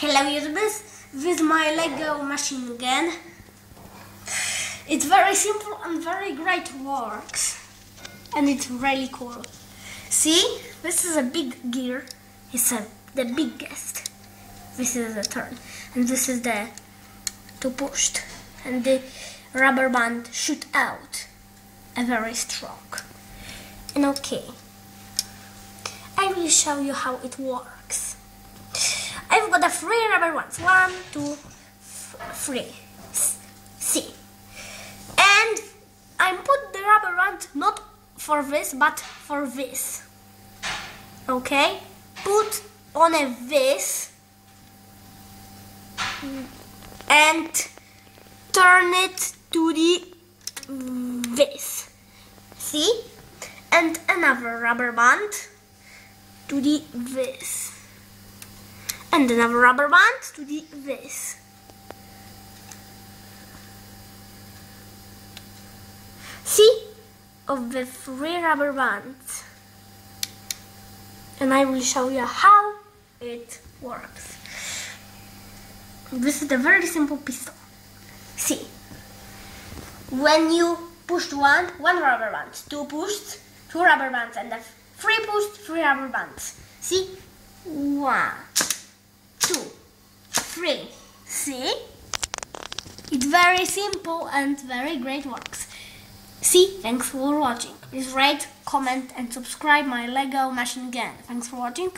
Hello YouTubers, with my Lego machine again. It's very simple and very great works. And it's really cool. See, this is a big gear. It's the biggest. This is the turn. And this is the to push. And the rubber band shoot out. A very strong. And okay. I will show you how it works. I've got the 3 rubber bands. 1, 2, 3. See. And I put the rubber band not for this, but for this. Okay? Put on a this and turn it to the this. See? And another rubber band to the this. And another rubber band to the this. See? Of the 3 rubber bands. And I will show you how it works. This is a very simple pistol. See? When you pushed one rubber band, 2 pushed, 2 rubber bands, and 3 pushed, 3 rubber bands. See? 1, 2, 3. See? It's very simple and very great works. See? Thanks for watching. Please rate, comment and subscribe my Lego machine again. Thanks for watching.